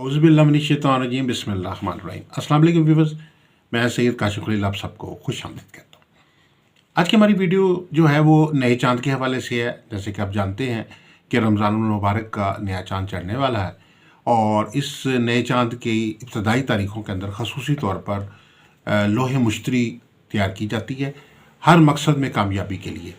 औज़ुबिल्लाहिमिनश्शैतानिर्रजीम बिस्मिल्लाहिर्रहमानिर्रहीम। अस्सलाम वालेकुम व्यूअर्स, मैं सैयद काशिफ खलील आप सबको खुश आमदीद कहता हूँ। आज की हमारी वीडियो जो है वो नए चांद के हवाले से है। जैसे कि आप जानते हैं कि रमज़ानुल मुबारक का नया चांद चढ़ने वाला है और इस नए चांद की इब्तदाई तारीख़ों के अंदर ख़ुसूसी तौर पर लोहे मुश्तरी तैयार की जाती है हर मकसद में कामयाबी के लिए।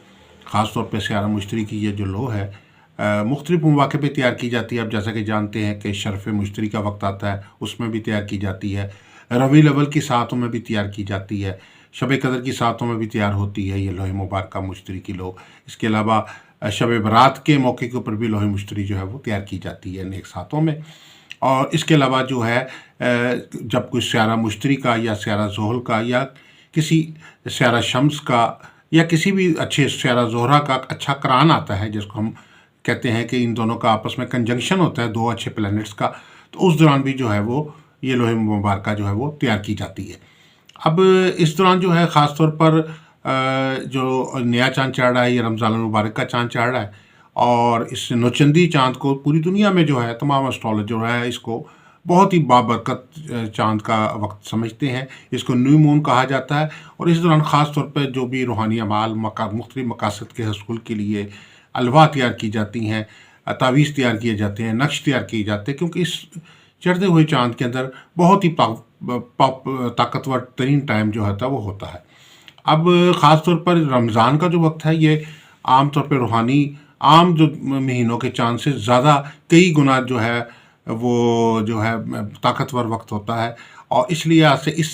ख़ास तौर पर स्यारा मुश्तरी की ये जो लोह है मुख्तलिफ मौक़े पे तैयार की जाती है। अब जैसा कि जानते हैं कि शर्फ़ मुश्तरी का वक्त आता है, उसमें भी तैयार की जाती है। रबीउल अव्वल की सातों में भी तैयार की जाती है। शब कदर की सातों में भी तैयार होती है ये लोहे मुबारक मुश्तरी की लोह। इसके अलावा शब बरात के मौके के ऊपर भी लोहे मुश्तरी जो है वो तैयार की जाती है नेक सातों में। और इसके अलावा जो है जब कोई स्यारा मुश्तरी का या स्यारा ज़ोहल का या किसी स्यारा शम्स का या किसी भी अच्छे स्यारा ज़ोहरा का अच्छा करान आता है, जिसको हम कहते हैं कि इन दोनों का आपस में कंजंक्शन होता है दो अच्छे प्लैनेट्स का, तो उस दौरान भी जो है वो ये लोहे मुबारक जो है वो तैयार की जाती है। अब इस दौरान जो है ख़ास तौर पर जो नया चांद चढ़ रहा है, ये रमज़ान मुबारक का चांद चढ़ रहा है और इस नौचंदी चांद को पूरी दुनिया में जो है तमाम एस्ट्रोलॉजर है इसको बहुत ही बाबरकत चांद का वक्त समझते हैं। इसको न्यू मून कहा जाता है और इस दौरान ख़ास तौर पर जो भी रूहानी अमाल मुख्तलिफ मकासद के हसूल के लिए अलवा तैयार की जाती हैं, तावीज़ तैयार किए जाते हैं, नक्श तैयार किए जाते हैं, क्योंकि इस चढ़ते हुए चांद के अंदर बहुत ही ताकतवर तरीन टाइम जो होता है वो होता है। अब ख़ास तौर पर रमज़ान का जो वक्त है ये आम तौर पर रूहानी आम जो महीनों के चांद से ज़्यादा कई गुना जो है वो जो है ताकतवर वक्त होता है और इसलिए आज से इस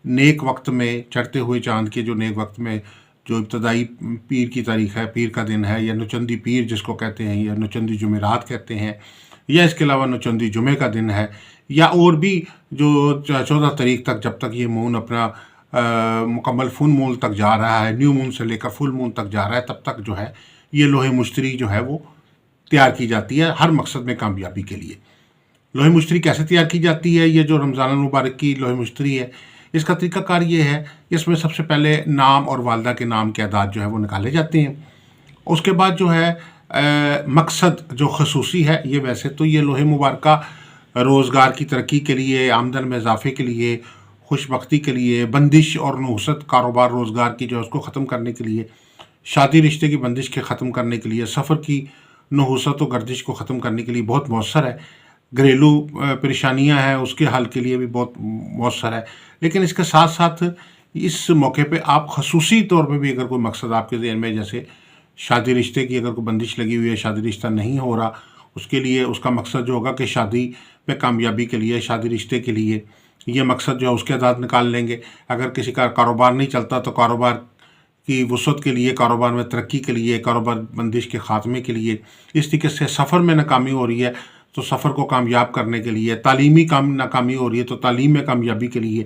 नेक वक्त में चढ़ते हुए चांद के जो नेक वक्त में जो इब्तदाई पीर की तारीख़ है, पीर का दिन है या नौचंदी पीर जिसको कहते हैं या नौचंदी जुमेरात कहते हैं, या इसके अलावा नौचंदी जुमे का दिन है, या और भी जो 14 तारीख तक जब तक ये मून अपना मुकम्मल फुल मून तक जा रहा है, न्यू मून से लेकर फुल मून तक जा रहा है, तब तक जो है ये लोहे मुश्तरी जो है वो तैयार की जाती है हर मकसद में कामयाबी के लिए। लोहे मुश्तरी कैसे तैयार की जाती है? ये जो रमज़ान मुबारक की लोहे मुश्तरी है इसका तरीक़ाकार ये है, इसमें सबसे पहले नाम और वालदा के नाम के अदाद जो है वो निकाले जाते हैं। उसके बाद जो है मकसद जो खसूसी है, ये वैसे तो ये लोहे मुबारक रोज़गार की तरक्की के लिए, आमदन में इजाफ़े के लिए, खुशबख्ती के लिए, बंदिश और नहुसत कारोबार रोज़गार की जो है उसको ख़त्म करने के लिए, शादी रिश्ते की बंदिश के ख़त्म करने के लिए, सफ़र की नहुसत और गर्दिश को ख़त्म करने के लिए बहुत मौसर है, घरेलू परेशानियां हैं उसके हल के लिए भी बहुत मौसर है। लेकिन इसके साथ साथ इस मौके पे आप खसूसी तौर पे भी अगर कोई मकसद आपके ज़हन में, जैसे शादी रिश्ते की अगर कोई बंदिश लगी हुई है, शादी रिश्ता नहीं हो रहा, उसके लिए उसका मकसद जो होगा कि शादी पे कामयाबी के लिए, शादी रिश्ते के लिए ये मकसद जो है उसके आदाद निकाल लेंगे। अगर किसी का कारोबार नहीं चलता तो कारोबार की वसअत के लिए, कारोबार में तरक्की के लिए, कारोबार बंदिश के ख़ात्मे के लिए, इस तरीके से सफ़र में नाकामी हो रही है तो सफ़र को कामयाब करने के लिए, तालीमी नाकामी हो रही है तो तालीम में कामयाबी के लिए,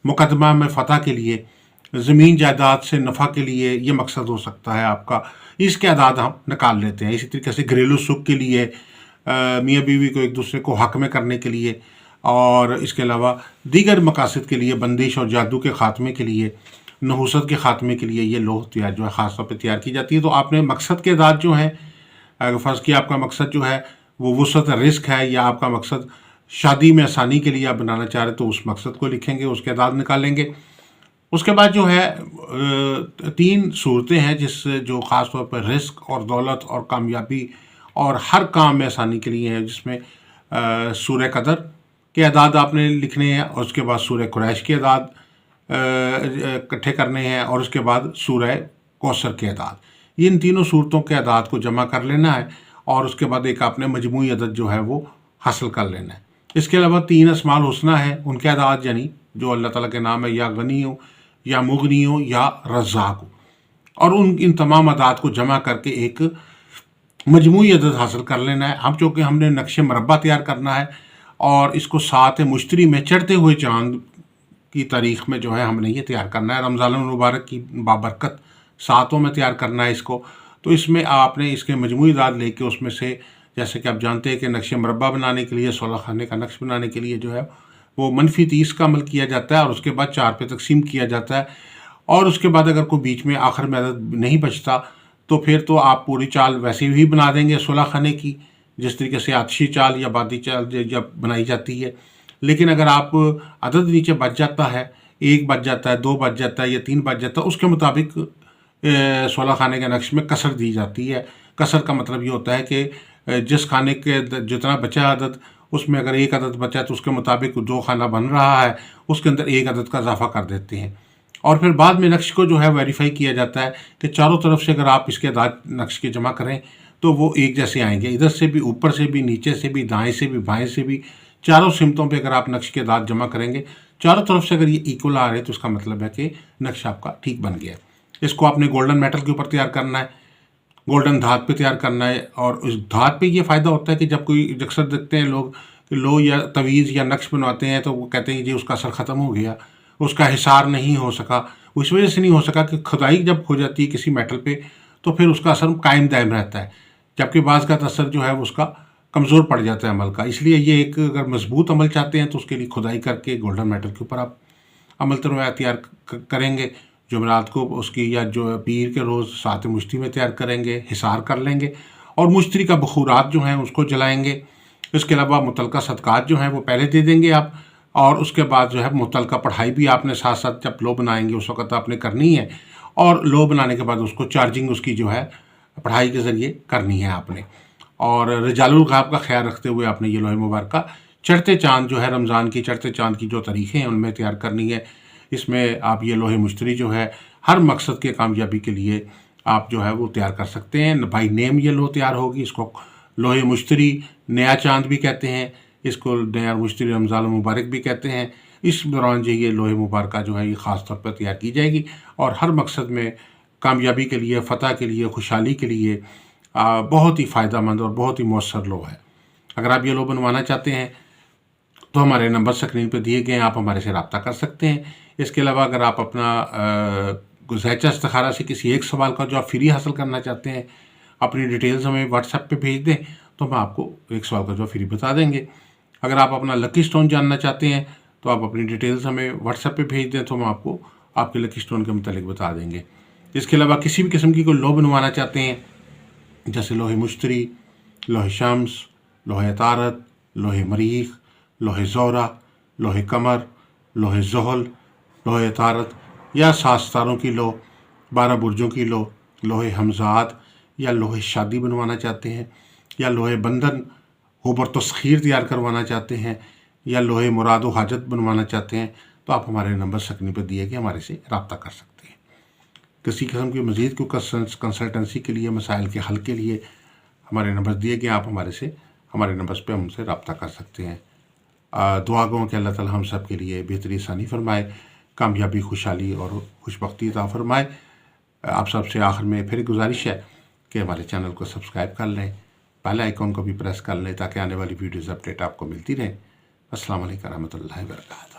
मुकदमा में फ़तह के लिए, ज़मीन जायदाद से नफ़ा के लिए ये मकसद हो सकता है आपका। इसके आदाद हम निकाल लेते हैं। इसी तरीके से घरेलू सुख के लिए, मियाँ बीवी को एक दूसरे को हक़ में करने के लिए, और इसके अलावा दीगर मकासद के लिए, बंदिश और जादू के ख़ात्मे के लिए, नहुसत के ख़ात्मे के लिए ये लोह तैयार जो है ख़ास तौर पर तैयार की जाती है। तो आपने मकसद के आदाद जो हैं, अगर फ़र्ज़ किया आपका मकसद जो है वो वसअत रिस्क है या आपका मकसद शादी में आसानी के लिए आप बनाना चाह रहे तो उस मकसद को लिखेंगे, उसके आदाद निकालेंगे। उसके बाद जो है 3 सूरतें हैं जिससे जो ख़ास तौर पर रिस्क और दौलत और कामयाबी और हर काम में आसानी के लिए है, जिसमें सूरह कदर के आदाद आपने लिखने हैं और उसके बाद सूरह कुरैश के आदाद इकट्ठे करने हैं और उसके बाद सूरह कौसर के आदाद। इन तीनों सूरतों के आदाद को जमा कर लेना है और उसके बाद एक आपने मजमूई अदद जो है वो हासिल कर लेना है। इसके अलावा 3 अस्माउल हुस्ना है, उनके आदाद यानी जो अल्लाह ताला के नाम है, या गनी हो या मुगनी हो या रज़्ज़ाक़ हो, और इन तमाम आदाद को जमा करके एक मजमूई अदद हासिल कर लेना है। हम चूँकि हमने नक्शे मरबा तैयार करना है और इसको सात मुश्तरी में चढ़ते हुए चाँद की तारीख़ में जो है हमने ये तैयार करना है। रमज़ान मुबारक की बाबरकत सातों में तैयार करना है इसको। तो इसमें आपने इसके मजमूई आदाद लेके उसमें से, जैसे कि आप जानते हैं कि नक्शे मरबा बनाने के लिए, 16 खाने का नक्श बनाने के लिए जो है वो -30 का अमल किया जाता है और उसके बाद 4 पे तकसीम किया जाता है। और उसके बाद अगर कोई बीच में आखिर में अदद नहीं बचता तो फिर तो आप पूरी चाल वैसे ही बना देंगे 16 खाने की, जिस तरीके से आतिशी चाल या बादी चाल जब बनाई जाती है। लेकिन अगर आप अदद नीचे बच जाता है, 1 बच जाता है, 2 बच जाता है या 3 बच जाता है, उसके मुताबिक 16 खाने के नक्श में कसर दी जाती है। कसर का मतलब ये होता है कि जिस खाने के जितना बचा अदद, उसमें अगर 1 अदद बचा है तो उसके मुताबिक जो खाना बन रहा है उसके अंदर 1 अदद का इजाफा कर देते हैं। और फिर बाद में नक्श को जो है वेरीफाई किया जाता है कि चारों तरफ से अगर आप इसके अदाद नक्श के जमा करें तो वो एक जैसे आएंगे, इधर से भी, ऊपर से भी, नीचे से भी, दाएं से भी, बाएं से भी, चारों सिमतों पे अगर आप नक्श के अदाद जमा करेंगे, चारों तरफ से अगर ये इक्वल आ रहे हैं तो उसका मतलब है कि नक्श आपका ठीक बन गया है। इसको आपने गोल्डन मेटल के ऊपर तैयार करना है, गोल्डन धात पे तैयार करना है। और उस धात पे ये फ़ायदा होता है कि जब कोई अक्सर देखते हैं लोग कि लो या तवीज़ या नक्श बनवाते हैं तो वो कहते हैं जी उसका असर ख़त्म हो गया, उसका हिसार नहीं हो सका। इस वजह से नहीं हो सका कि खुदाई जब हो जाती है किसी मेटल पे तो फिर उसका असर कायम दायम रहता है, जबकि बाज़ का असर जो है उसका कमज़ोर पड़ जाता है अमल का। इसलिए ये एक अगर मजबूत अमल चाहते हैं तो उसके लिए खुदाई करके गोल्डन मेटल के ऊपर आप अमल तरवाया तैयार करेंगे। जुमेरात को उसकी, या जो पीर के रोज़ सात मुश्ती में तैयार करेंगे, हिसार कर लेंगे और मुश्तरी का बखूरात जो हैं उसको जलाएंगे। इसके अलावा मुतलका सदक़ात जो हैं वो पहले दे देंगे आप, और उसके बाद जो है मुतलका पढ़ाई भी आपने साथ साथ जब लो बनाएंगे उस वक़्त आपने करनी है, और लो बनाने के बाद उसको चार्जिंग उसकी जो है पढ़ाई के ज़रिए करनी है आपने। और रिजालुल ग़ाब का ख्याल रखते हुए आपने ये लोहे मुबारक चढ़ते चाँद जो है, रमज़ान की चढ़ते चाँद की जो तारीख़ें हैं उनमें तैयार करनी है। इसमें आप ये लोहे मुश्तरी जो है हर मकसद के कामयाबी के लिए आप जो है वो तैयार कर सकते हैं। बाई नेम ये लो तैयार होगी। इसको लोहे मुश्तरी, नया चाँद भी कहते हैं, इसको नया मुश्तरी रमज़ान मुबारक भी कहते हैं। इस दौरान जो ये लोहे मुबारक जो है ये ख़ास तौर पर तैयार की जाएगी और हर मकसद में कामयाबी के लिए, फ़तह के लिए, खुशहाली के लिए बहुत ही फ़ायदेमंद और बहुत ही मौसर लो है। अगर आप ये लो बनवाना चाहते हैं तो हमारे नंबर स्क्रीन पर दिए गए हैं, आप हमारे से रब्ता कर सकते हैं। इसके अलावा अगर आप अपना गुज़श्ता इस्तिखारा से किसी एक सवाल का जवाब फ्री हासिल करना चाहते हैं, अपनी डिटेल्स हमें व्हाट्सएप पे भेज दें तो हम आपको एक सवाल का जवाब फ्री बता देंगे। अगर आप अपना लकी स्टोन जानना चाहते हैं तो आप अपनी डिटेल्स हमें व्हाट्सएप पे भेज दें तो हम आपको आपके लकी स्टोन के मुतालिक बता देंगे। इसके अलावा किसी भी किस्म की कोई लो बनवाना चाहते हैं, जैसे लोहे मुश्तरी, लोहे शम्स, लोहे तारत, लोहे मरीख, लोहे ज़ोरा, लोहे कमर, लोहे ज़ोहल, लोहे तारत या 7 सितारों की लो, 12 बुर्जों की लो, लोहे हमजाद या लोहे शादी बनवाना चाहते हैं, या लोहे बंधन हुबर तस्खीर तैयार करवाना चाहते हैं, या लोहे मुराद व हाजत बनवाना चाहते हैं तो आप हमारे नंबर स्क्रीन पर दिए गए हमारे से रब्ता कर सकते हैं। किसी किस्म की मज़ीद को कंसल्टेंसी के लिए, मसाइल के हल के लिए हमारे नंबर दिए गए, आप हमारे नंबर्स पे हमसे रब्ता कर सकते हैं। दुआ गो कि अल्लाह ताला हम सब के लिए बेहतरी आसानी फरमाए, कामयाबी, खुशहाली और खुशबख्ती अता फरमाए। आप सब से आखिर में फिर गुजारिश है कि हमारे चैनल को सब्सक्राइब कर लें, बेल आइकॉन को भी प्रेस कर लें ताकि आने वाली वीडियोज़ अपडेट आपको मिलती रहें। अस्सलाम वालेकुम रहमतुल्लाहि व बरकातहू।